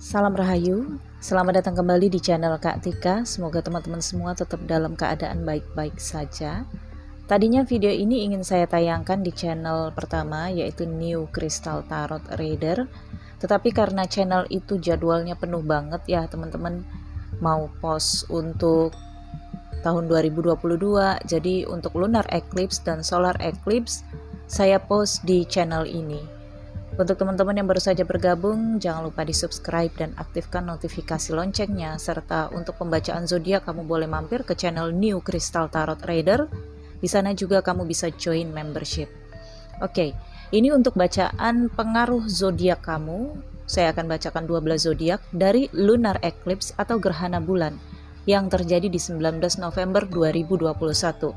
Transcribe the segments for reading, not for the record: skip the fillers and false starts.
Salam Rahayu, selamat datang kembali di channel Kak Tika. Semoga teman-teman semua tetap dalam keadaan baik-baik saja. Tadinya video ini ingin saya tayangkan di channel pertama, yaitu New Crystal Tarot Reader. Tetapi karena channel itu jadwalnya penuh banget ya teman-teman, mau post untuk tahun 2022, jadi untuk lunar eclipse dan solar eclipse saya post di channel ini. Untuk teman-teman yang baru saja bergabung, jangan lupa di subscribe dan aktifkan notifikasi loncengnya, serta untuk pembacaan zodiak kamu boleh mampir ke channel New Crystal Tarot Reader. Di sana juga kamu bisa join membership. Oke, ini untuk bacaan pengaruh zodiak kamu. Saya akan bacakan 12 zodiak dari lunar eclipse atau gerhana bulan yang terjadi di 19 November 2021.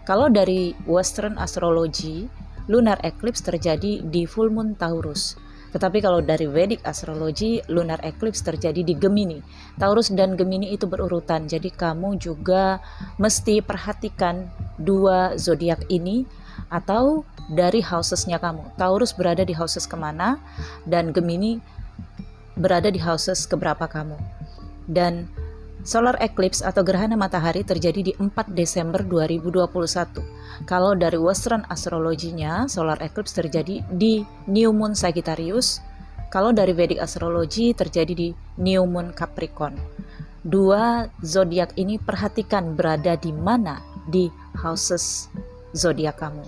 Kalau dari Western Astrology, lunar eclipse terjadi di full moon Taurus. Tetapi kalau dari Vedic Astrology, lunar eclipse terjadi di Gemini. Taurus dan Gemini itu berurutan. Jadi kamu juga mesti perhatikan dua zodiak ini atau dari housesnya kamu. Taurus berada di houses kemana dan Gemini berada di houses keberapa kamu. Dan solar eclipse atau gerhana matahari terjadi di 4 Desember 2021. Kalau dari Western Astrology-nya, solar eclipse terjadi di New Moon Sagittarius. Kalau dari Vedic Astrology terjadi di New Moon Capricorn. Dua zodiak ini perhatikan berada di mana di houses zodiak kamu.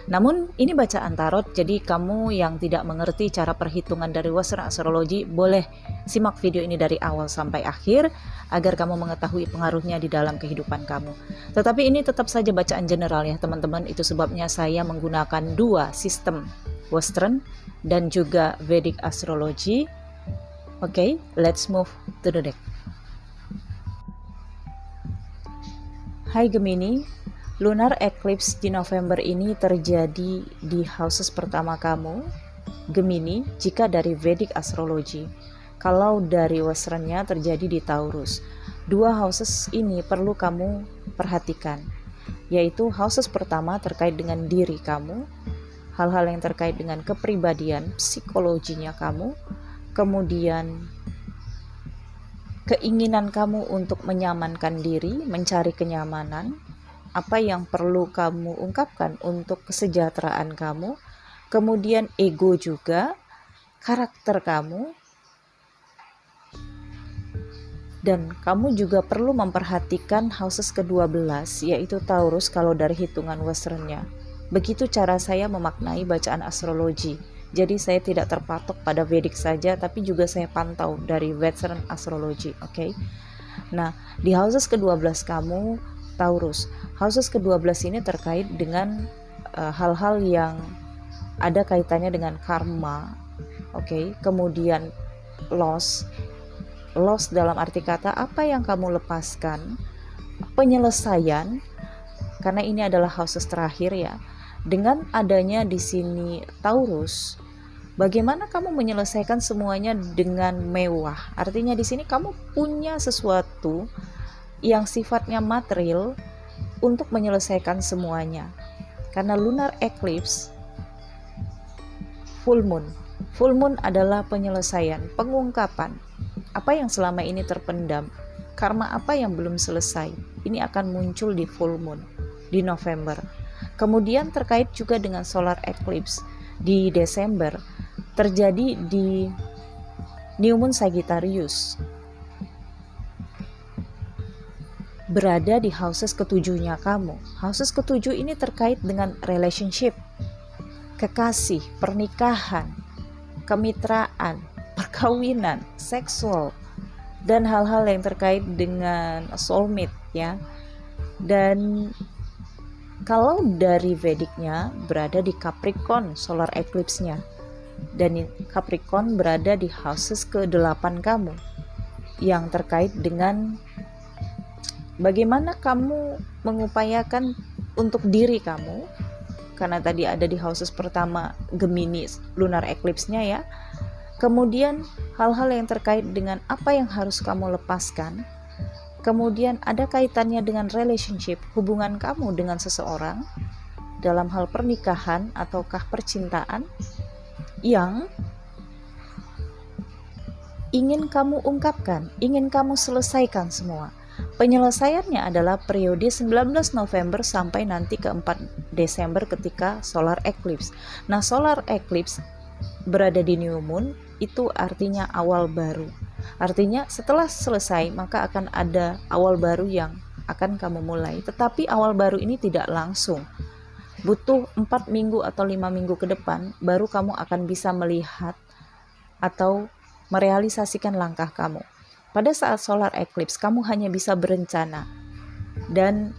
Namun ini bacaan tarot, jadi kamu yang tidak mengerti cara perhitungan dari Western Astrology boleh simak video ini dari awal sampai akhir agar kamu mengetahui pengaruhnya di dalam kehidupan kamu. Tetapi ini tetap saja bacaan general ya teman-teman, itu sebabnya saya menggunakan dua sistem, Western dan juga Vedic Astrology. Oke, let's move to the deck. Hai Gemini, lunar eclipse di November ini terjadi di houses pertama kamu, Gemini, jika dari Vedic Astrology. Kalau dari Westernnya terjadi di Taurus. Dua houses ini perlu kamu perhatikan, yaitu houses pertama terkait dengan diri kamu, hal-hal yang terkait dengan kepribadian, psikologinya kamu, kemudian keinginan kamu untuk menyamankan diri, mencari kenyamanan, apa yang perlu kamu ungkapkan untuk kesejahteraan kamu, kemudian ego juga, karakter kamu, dan kamu juga perlu memperhatikan houses ke-12 yaitu Taurus kalau dari hitungan Westernnya. Begitu cara saya memaknai bacaan astrologi. Jadi saya tidak terpatok pada Vedic saja, tapi juga saya pantau dari Western Astrology, oke? Nah, di houses ke-12 kamu Taurus. Houses ke-12 ini terkait dengan hal-hal yang ada kaitannya dengan karma, oke? Kemudian loss dalam arti kata apa yang kamu lepaskan, penyelesaian, karena ini adalah houses terakhir ya. Dengan adanya di sini Taurus, bagaimana kamu menyelesaikan semuanya dengan mewah? Artinya di sini kamu punya sesuatu yang sifatnya material untuk menyelesaikan semuanya. Karena lunar eclipse, full moon adalah penyelesaian, pengungkapan. Apa yang selama ini terpendam, karma apa yang belum selesai, ini akan muncul di full moon di November. Kemudian terkait juga dengan solar eclipse di Desember, terjadi di New Moon Sagittarius, berada di houses ketujuhnya kamu. Houses ketujuh ini terkait dengan relationship, kekasih, pernikahan, kemitraan, perkawinan, seksual, dan hal-hal yang terkait dengan soulmate ya. Dan kalau dari Vedicnya berada di Capricorn solar eclipse-nya, dan Capricorn berada di houses ke-8 kamu yang terkait dengan bagaimana kamu mengupayakan untuk diri kamu, karena tadi ada di houses pertama Gemini lunar eclipse-nya ya. Kemudian hal-hal yang terkait dengan apa yang harus kamu lepaskan. Kemudian ada kaitannya dengan relationship, hubungan kamu dengan seseorang dalam hal pernikahan ataukah percintaan yang ingin kamu ungkapkan, ingin kamu selesaikan semua. Penyelesaiannya adalah periode 19 November sampai nanti ke 4 Desember ketika solar eclipse. Nah, solar eclipse berada di new moon itu artinya awal baru. Artinya setelah selesai maka akan ada awal baru yang akan kamu mulai. Tetapi awal baru ini tidak langsung. Butuh 4 minggu atau 5 minggu ke depan baru kamu akan bisa melihat atau merealisasikan langkah kamu. Pada saat solar eclipse kamu hanya bisa berencana dan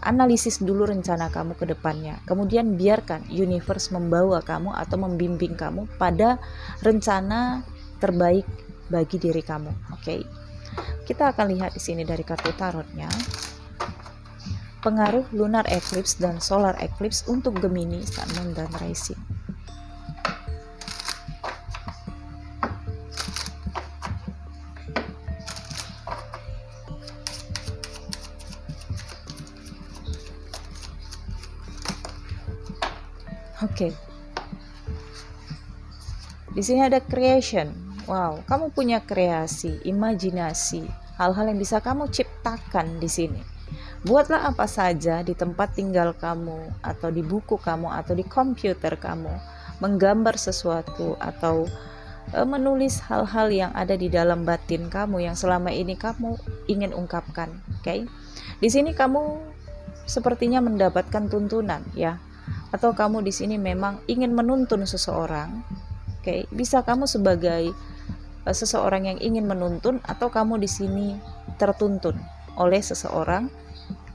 analisis dulu rencana kamu ke depannya. Kemudian biarkan universe membawa kamu atau membimbing kamu pada rencana terbaik bagi diri kamu. Oke. Kita akan lihat di sini dari kartu tarotnya. Pengaruh lunar eclipse dan solar eclipse untuk Gemini, Sun, Moon, dan Rising. Oke. Di sini ada creation. Wow, kamu punya kreasi, imajinasi, hal-hal yang bisa kamu ciptakan di sini. Buatlah apa saja di tempat tinggal kamu, atau di buku kamu, atau di komputer kamu, menggambar sesuatu, atau menulis hal-hal yang ada di dalam batin kamu yang selama ini kamu ingin ungkapkan. Oke. Di sini kamu sepertinya mendapatkan tuntunan, ya. Atau kamu di sini memang ingin menuntun seseorang. Oke, bisa kamu sebagai seseorang yang ingin menuntun, atau kamu di sini tertuntun oleh seseorang.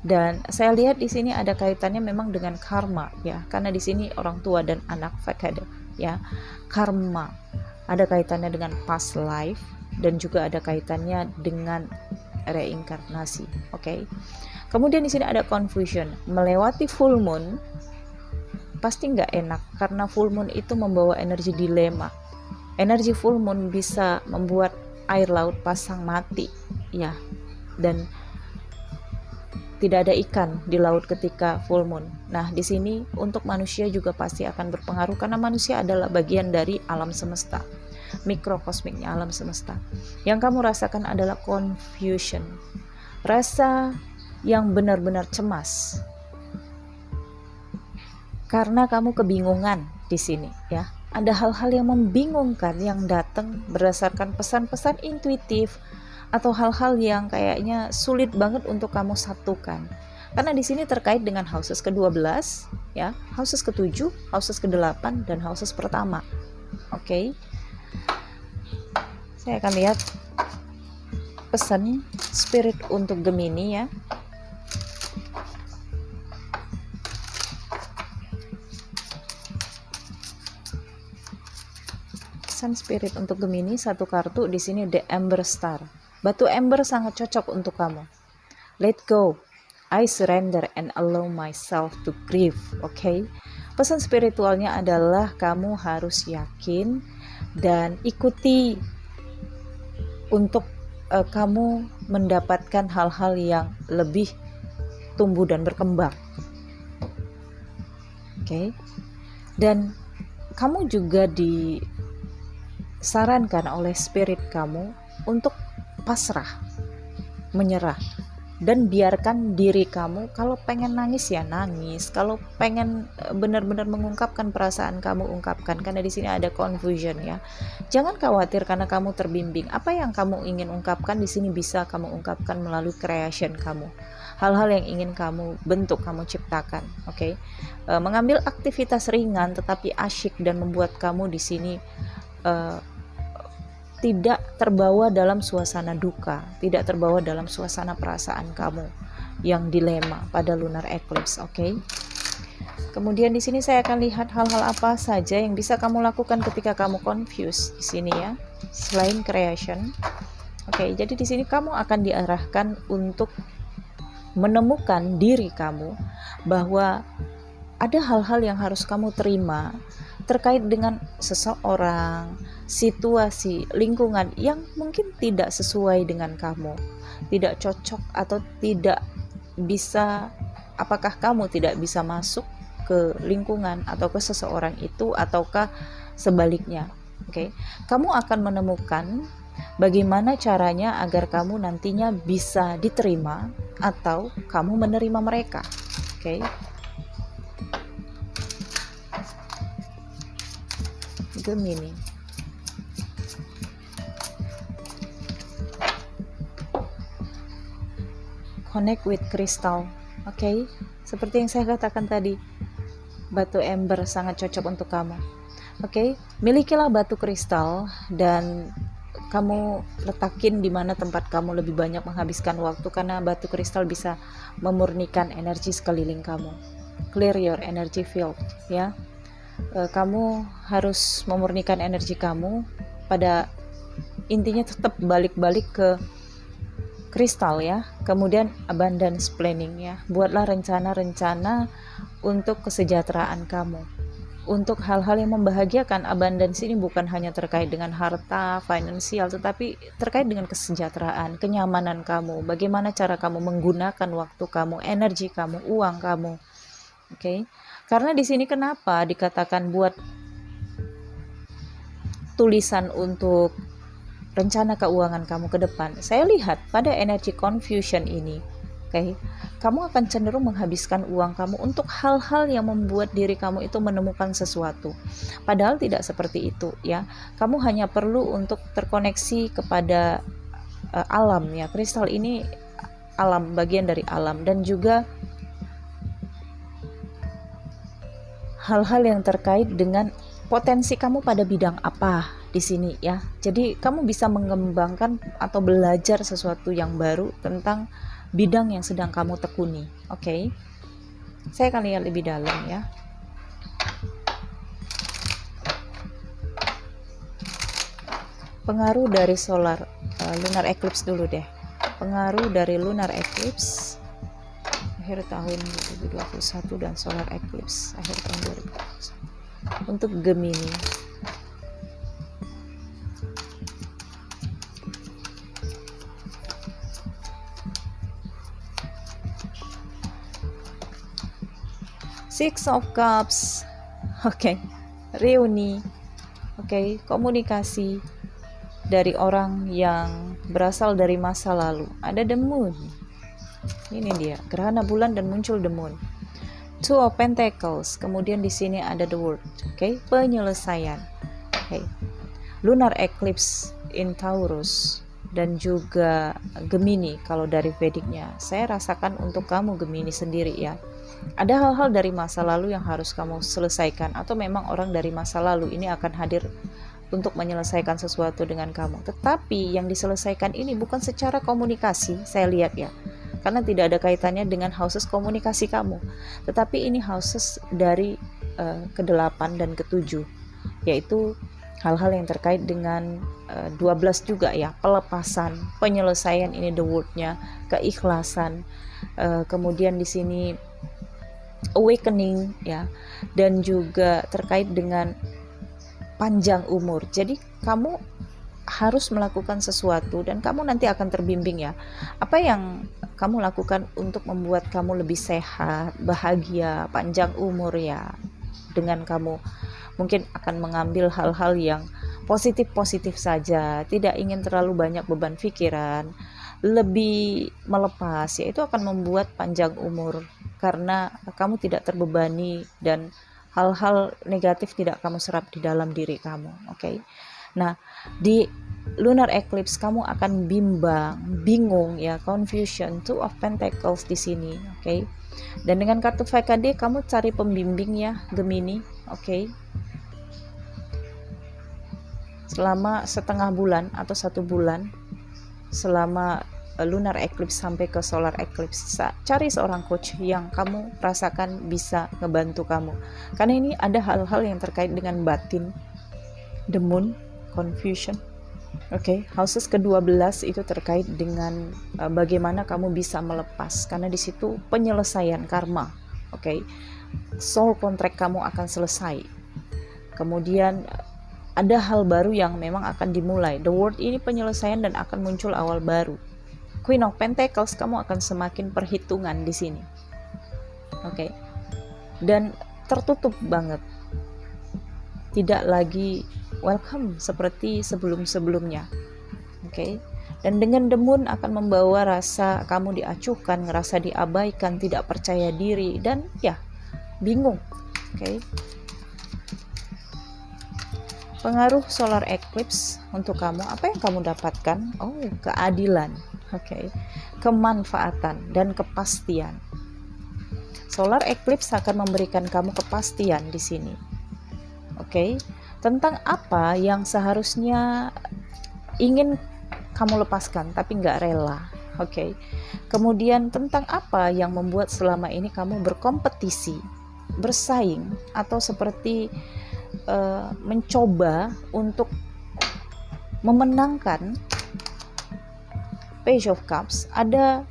Dan saya lihat di sini ada kaitannya memang dengan karma, ya, karena di sini orang tua dan anak fakada, ya, karma ada kaitannya dengan past life dan juga ada kaitannya dengan reinkarnasi. Oke. Kemudian di sini ada confusion, melewati full moon pasti nggak enak karena full moon itu membawa energi dilema. Energi full moon bisa membuat air laut pasang mati, ya, dan tidak ada ikan di laut ketika full moon. Nah, di sini untuk manusia juga pasti akan berpengaruh karena manusia adalah bagian dari alam semesta, mikrokosmiknya alam semesta. Yang kamu rasakan adalah confusion, rasa yang benar-benar cemas karena kamu kebingungan di sini, ya. Ada hal-hal yang membingungkan yang datang berdasarkan pesan-pesan intuitif atau hal-hal yang kayaknya sulit banget untuk kamu satukan. Karena di sini terkait dengan houses ke-12, ya, houses ke-7, houses ke-8 dan houses pertama. Oke. Saya akan lihat pesan spirit untuk Gemini, ya. Pesan spirit untuk Gemini, satu kartu di sini, The Ember Star. Batu ember sangat cocok untuk kamu. Let go, I surrender and allow myself to grieve. Oke. Pesan spiritualnya adalah kamu harus yakin dan ikuti untuk kamu mendapatkan hal-hal yang lebih tumbuh dan berkembang. Oke. Dan kamu juga disarankan oleh spirit kamu untuk pasrah, menyerah, dan biarkan diri kamu kalau pengen nangis ya nangis, kalau pengen benar-benar mengungkapkan perasaan kamu ungkapkan, karena di sini ada confusion, ya. Jangan khawatir karena kamu terbimbing. Apa yang kamu ingin ungkapkan di sini bisa kamu ungkapkan melalui creation kamu. Hal-hal yang ingin kamu bentuk, kamu ciptakan, oke? Mengambil aktivitas ringan tetapi asyik dan membuat kamu di sini tidak terbawa dalam suasana duka, tidak terbawa dalam suasana perasaan kamu yang dilema pada lunar eclipse, oke? Kemudian di sini saya akan lihat hal-hal apa saja yang bisa kamu lakukan ketika kamu confused di sini, ya, selain creation. Oke, jadi di sini kamu akan diarahkan untuk menemukan diri kamu bahwa ada hal-hal yang harus kamu terima terkait dengan seseorang, situasi, lingkungan yang mungkin tidak sesuai dengan kamu, tidak cocok atau tidak bisa, apakah kamu tidak bisa masuk ke lingkungan atau ke seseorang itu ataukah sebaliknya. Oke. Kamu akan menemukan Bagaimana caranya agar kamu nantinya bisa diterima atau kamu menerima mereka. Oke. Gemini. Connect with crystal. Oke. Seperti yang saya katakan tadi, batu ember sangat cocok untuk kamu. Oke, milikilah batu kristal dan kamu letakin di mana tempat kamu lebih banyak menghabiskan waktu, karena batu kristal bisa memurnikan energi sekeliling kamu. Clear your energy field, ya. Kamu harus memurnikan energi kamu, pada intinya tetap balik-balik ke kristal ya. Kemudian abundance planning ya. Buatlah rencana-rencana untuk kesejahteraan kamu, untuk hal-hal yang membahagiakan. Abundance ini bukan hanya terkait dengan harta, finansial, tetapi terkait dengan kesejahteraan, kenyamanan kamu, bagaimana cara kamu menggunakan waktu kamu, energi kamu, uang kamu. Oke. Karena di sini kenapa dikatakan buat tulisan untuk rencana keuangan kamu ke depan. Saya lihat pada energi confusion ini, oke, kamu akan cenderung menghabiskan uang kamu untuk hal-hal yang membuat diri kamu itu menemukan sesuatu. Padahal tidak seperti itu ya. Kamu hanya perlu untuk terkoneksi kepada alam ya. Kristal ini alam, bagian dari alam, dan juga hal-hal yang terkait dengan potensi kamu pada bidang apa di sini ya. Jadi kamu bisa mengembangkan atau belajar sesuatu yang baru tentang bidang yang sedang kamu tekuni. Oke. Saya akan lihat lebih dalam ya. Pengaruh dari lunar eclipse dulu deh. Pengaruh dari lunar eclipse akhir tahun 2021 dan solar eclipse akhir tahun 2021 untuk Gemini. Six of Cups. Oke. Reuni. Oke, komunikasi dari orang yang berasal dari masa lalu. Ada the moon. Ini dia, gerhana bulan dan muncul the moon. Two of Pentacles. Kemudian di sini ada the World. Oke, penyelesaian. Oke. Lunar eclipse in Taurus dan juga Gemini kalau dari Vedicnya. Saya rasakan untuk kamu Gemini sendiri ya. Ada hal-hal dari masa lalu yang harus kamu selesaikan, atau memang orang dari masa lalu ini akan hadir untuk menyelesaikan sesuatu dengan kamu. Tetapi yang diselesaikan ini bukan secara komunikasi, saya lihat ya. Karena tidak ada kaitannya dengan houses komunikasi kamu. Tetapi ini houses dari ke-8 dan ke-7, yaitu hal-hal yang terkait dengan 12 juga ya, pelepasan, penyelesaian, ini the word-nya, keikhlasan, kemudian di sini awakening ya, dan juga terkait dengan panjang umur. Jadi kamu harus melakukan sesuatu dan kamu nanti akan terbimbing ya. Apa yang kamu lakukan untuk membuat kamu lebih sehat, bahagia, panjang umur ya. Dengan kamu mungkin akan mengambil hal-hal yang positif-positif saja, tidak ingin terlalu banyak beban pikiran, lebih melepas, ya itu akan membuat panjang umur karena kamu tidak terbebani dan hal-hal negatif tidak kamu serap di dalam diri kamu. Oke. Nah, di lunar eclipse kamu akan bingung ya, confusion, Two of Pentacles di sini, oke. Dan dengan kartu VKD kamu cari pembimbing ya, Gemini, oke. Selama setengah bulan atau 1 bulan, selama lunar eclipse sampai ke solar eclipse, cari seorang coach yang kamu rasakan bisa ngebantu kamu, karena ini ada hal-hal yang terkait dengan batin, the moon, confusion. Oke, houses ke-12 itu terkait dengan bagaimana kamu bisa melepas, karena di situ penyelesaian karma. Oke. Soul contract kamu akan selesai. Kemudian ada hal baru yang memang akan dimulai. The World ini penyelesaian dan akan muncul awal baru. Queen of Pentacles, kamu akan semakin perhitungan di sini. Oke. Dan tertutup banget. Tidak lagi welcome seperti sebelum-sebelumnya. Oke. Dan dengan the moon akan membawa rasa kamu diacuhkan, ngerasa diabaikan, tidak percaya diri, dan ya bingung. Oke. Pengaruh solar eclipse untuk kamu, apa yang kamu dapatkan? Oh, keadilan. Oke. Kemanfaatan dan kepastian. Solar eclipse akan memberikan kamu kepastian di sini. Oke. Tentang apa yang seharusnya ingin kamu lepaskan tapi nggak rela. Oke. Kemudian tentang apa yang membuat selama ini kamu berkompetisi, bersaing, atau seperti mencoba untuk memenangkan. Page of Cups, ada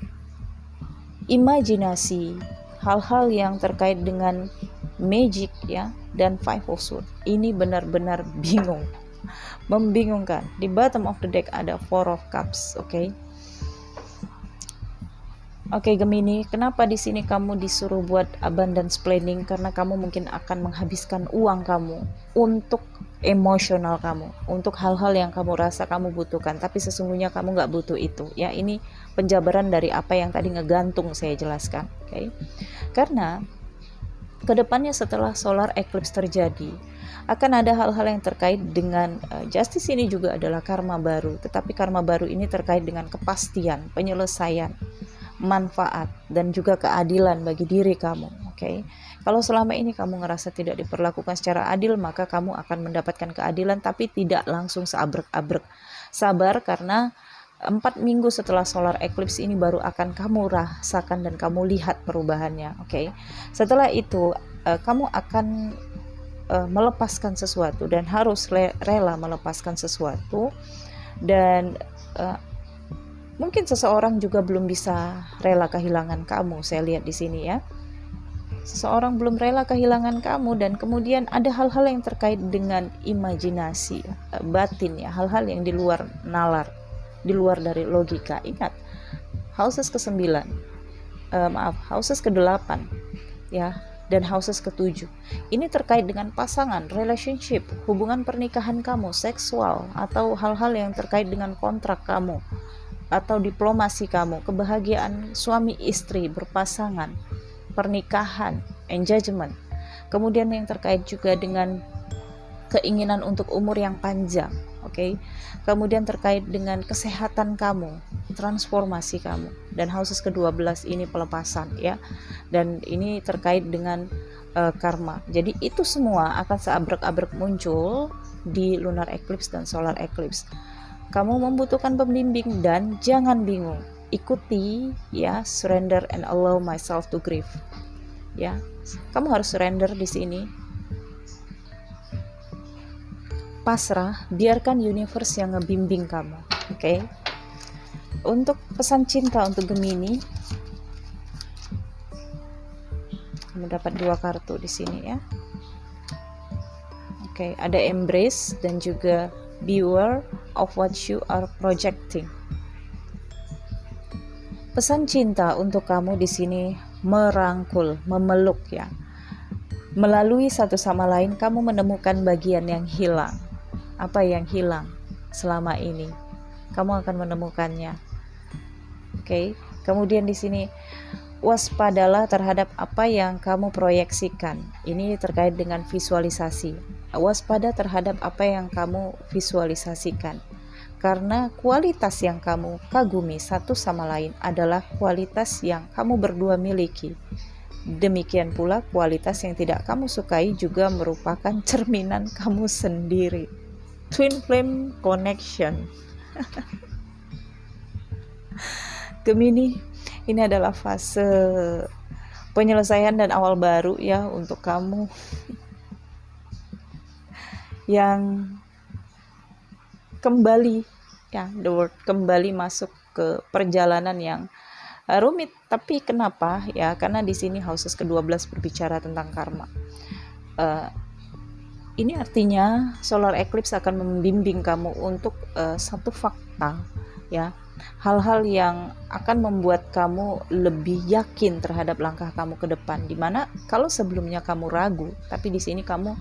imajinasi, hal-hal yang terkait dengan magic ya, dan Five of Swords. Ini benar-benar bingung, membingungkan. Di bottom of the deck ada Four of Cups. Oke, Gemini, kenapa di sini kamu disuruh buat abundance planning? Karena kamu mungkin akan menghabiskan uang kamu untuk emosional kamu, untuk hal-hal yang kamu rasa kamu butuhkan, tapi sesungguhnya kamu nggak butuh itu. Ya, ini penjabaran dari apa yang tadi ngegantung saya jelaskan. Oke. Karena kedepannya setelah solar eclipse terjadi, akan ada hal-hal yang terkait dengan justice. Ini juga adalah karma baru, tetapi karma baru ini terkait dengan kepastian, penyelesaian, manfaat, dan juga keadilan bagi diri kamu. Oke. Kalau selama ini kamu ngerasa tidak diperlakukan secara adil, maka kamu akan mendapatkan keadilan, tapi tidak langsung seabrek-abrek. Sabar, karena 4 minggu setelah solar eclipse ini baru akan kamu rasakan dan kamu lihat perubahannya. Oke. Setelah itu kamu akan melepaskan sesuatu, dan harus rela melepaskan sesuatu. Dan mungkin seseorang juga belum bisa rela kehilangan kamu. Saya lihat di sini ya. Seseorang belum rela kehilangan kamu, dan kemudian ada hal-hal yang terkait dengan imajinasi, batin ya, hal-hal yang di luar nalar, di luar dari logika. Ingat, houses ke-9, houses ke-8 ya, dan houses ke-7. Ini terkait dengan pasangan, relationship, hubungan pernikahan kamu, seksual, atau hal-hal yang terkait dengan kontrak kamu, atau diplomasi kamu, kebahagiaan suami istri, berpasangan, pernikahan, engagement. Kemudian yang terkait juga dengan keinginan untuk umur yang panjang. Oke. Kemudian terkait dengan kesehatan kamu, transformasi kamu. Dan houses ke-12 ini pelepasan ya. Dan ini terkait dengan karma. Jadi itu semua akan seabrek-abrek muncul di lunar eclipse dan solar eclipse. Kamu membutuhkan pembimbing, dan jangan bingung. Ikuti ya, surrender and allow myself to grieve. Ya, kamu harus surrender di sini. Pasrah, biarkan universe yang ngebimbing kamu. Oke. Untuk pesan cinta untuk Gemini, kamu dapat 2 kartu di sini ya. Oke, ada embrace dan juga beware of what you are projecting. Pesan cinta untuk kamu di sini merangkul, memeluk ya. Melalui satu sama lain kamu menemukan bagian yang hilang. Apa yang hilang selama ini? Kamu akan menemukannya. Oke. Kemudian di sini waspadalah terhadap apa yang kamu proyeksikan. Ini terkait dengan visualisasi. Waspada terhadap apa yang kamu visualisasikan. Karena kualitas yang kamu kagumi satu sama lain adalah kualitas yang kamu berdua miliki. Demikian pula kualitas yang tidak kamu sukai juga merupakan cerminan kamu sendiri. Twin flame connection. Gemini, ini adalah fase penyelesaian dan awal baru ya untuk kamu yang kembali ya, the word kembali masuk ke perjalanan yang rumit. Tapi kenapa ya? Karena di sini houses ke-12 berbicara tentang karma. Ini artinya solar eclipse akan membimbing kamu untuk satu fakta ya, hal-hal yang akan membuat kamu lebih yakin terhadap langkah kamu ke depan. Dimana kalau sebelumnya kamu ragu, tapi di sini kamu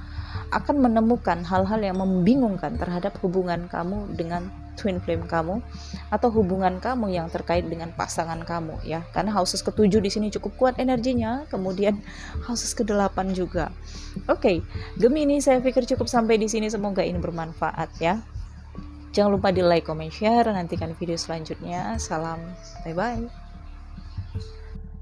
akan menemukan hal-hal yang membingungkan terhadap hubungan kamu dengan twin flame kamu atau hubungan kamu yang terkait dengan pasangan kamu ya. Karena houses ke-7 di sini cukup kuat energinya, kemudian houses ke-8 juga. Oke, Gemini, saya pikir cukup sampai di sini, semoga ini bermanfaat ya. Jangan lupa di like, comment, share, nantikan video selanjutnya. Salam, bye-bye.